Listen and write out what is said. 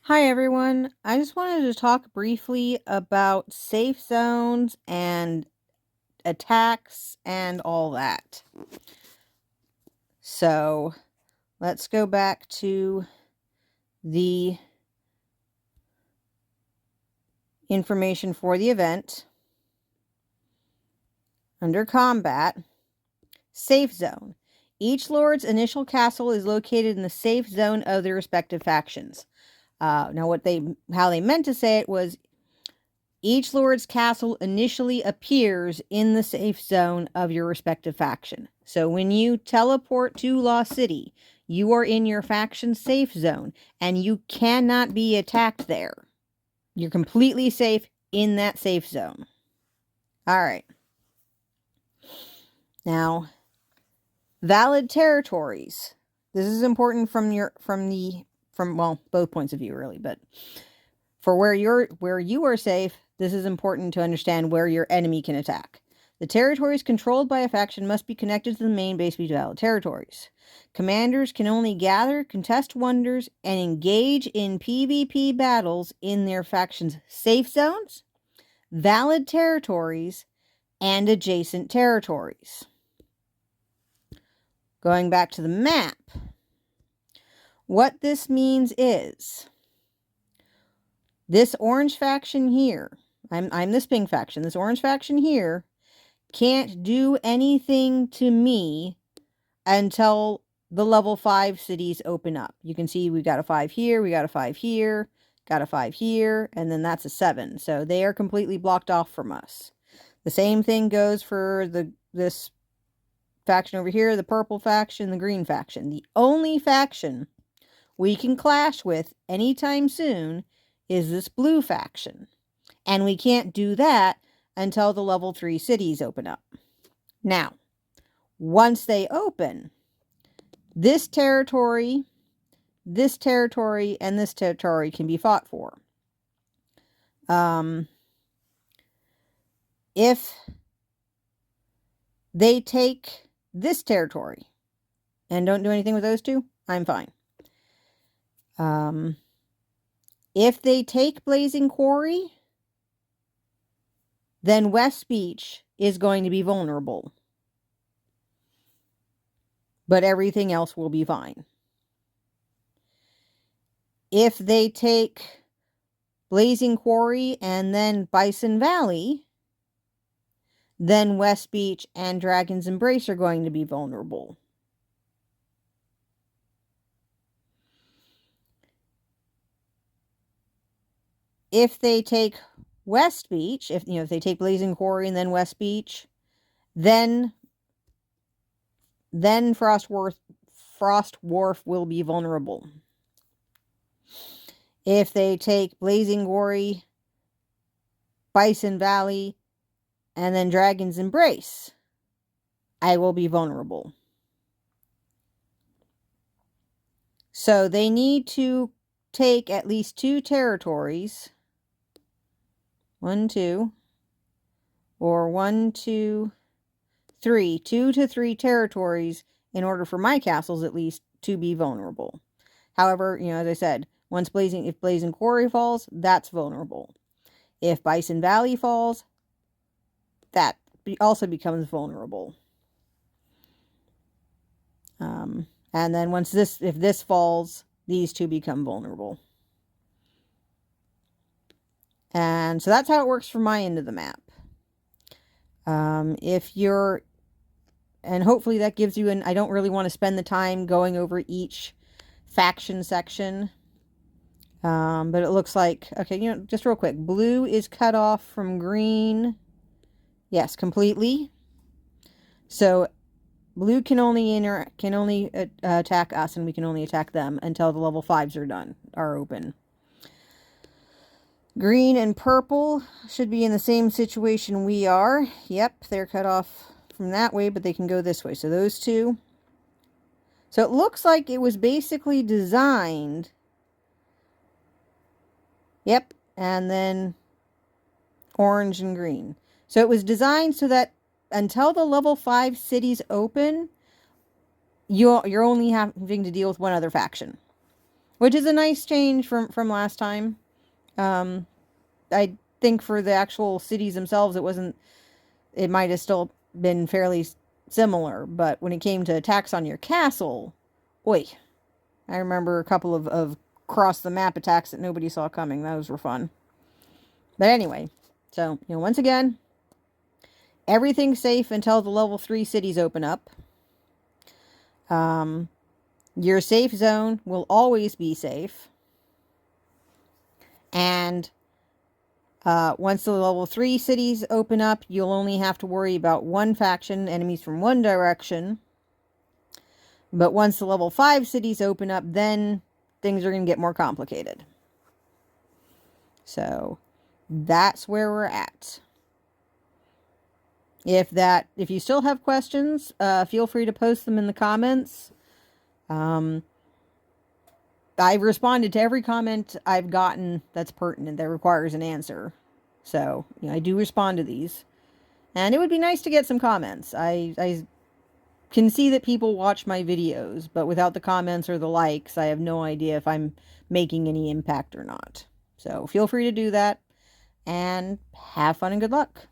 Hi everyone. I just wanted to talk briefly about safe zones and attacks and all that. So let's go back to the information for the event. Under combat, safe zone. Each lord's initial castle is located in the safe zone of their respective factions. Now how they meant to say it was each lord's castle initially appears in the safe zone of your respective faction. So when you teleport to Lost City, you are in your faction safe zone, and you cannot be attacked there. You're completely safe in that safe zone. All right. Now, valid territories. This is important from both points of view really, but for where you are safe, this is important to understand where your enemy can attack. The territories controlled by a faction must be connected to the main base to be valid territories. Commanders can only gather, contest wonders, and engage in PvP battles in their faction's safe zones, valid territories, and adjacent territories. Going back to the map, what this means is this orange faction here, I'm this pink faction, this orange faction here can't do anything to me until the level 5 cities open up. You can see we got a 5 here, we got a 5 here, got a 5 here, and then that's a 7. So they are completely blocked off from us. The same thing goes for this faction over here, the purple faction, the green faction. The only faction we can clash with anytime soon is this blue faction. And we can't do that until the level 3 cities open up. Now, once they open, this territory, and this territory can be fought for. If they take this territory and don't do anything with those two, I'm fine. If they take Blazing Quarry, then West Beach is going to be vulnerable. But everything else will be fine. If they take Blazing Quarry and then Bison Valley, then West Beach and Dragon's Embrace are going to be vulnerable. If they take West Beach, if they take Blazing Quarry and then West Beach, then Frost Wharf will be vulnerable. If they take Blazing Quarry, Bison Valley, and then Dragon's Embrace, I will be vulnerable. So they need to take at least 2 territories. 1, 2, or 1, 2, 3, 2 to 3 territories in order for my castles at least to be vulnerable. However, as I said, if Blazing Quarry falls, that's vulnerable. If Bison Valley falls, that also becomes vulnerable. And then if this falls, these two become vulnerable. And so that's how it works for my end of the map. And hopefully that gives you I don't really want to spend the time going over each faction section. But it looks like, okay, just real quick, blue is cut off from green. Yes, completely. So blue can only attack us, and we can only attack them until the level 5s are open. Green and purple should be in the same situation we are. Yep, they're cut off from that way, but they can go this way. So those two. So it looks like it was basically designed. Yep, and then orange and green. So it was designed so that until the level 5 cities open, you're only having to deal with one other faction. which is a nice change from last time. I think for the actual cities themselves, it might have still been fairly similar, but when it came to attacks on your castle, oi, I remember a couple of cross the map attacks that nobody saw coming. Those were fun. But anyway, so, once again, everything's safe until the level 3 cities open up. Your safe zone will always be safe. And once the level 3 cities open up, you'll only have to worry about one faction, enemies from one direction. But once the level 5 cities open up, then things are going to get more complicated. So that's where we're at. If you still have questions, feel free to post them in the comments. I've responded to every comment I've gotten that's pertinent, that requires an answer. So, I do respond to these. And it would be nice to get some comments. I can see that people watch my videos, but without the comments or the likes, I have no idea if I'm making any impact or not. So feel free to do that, and have fun and good luck.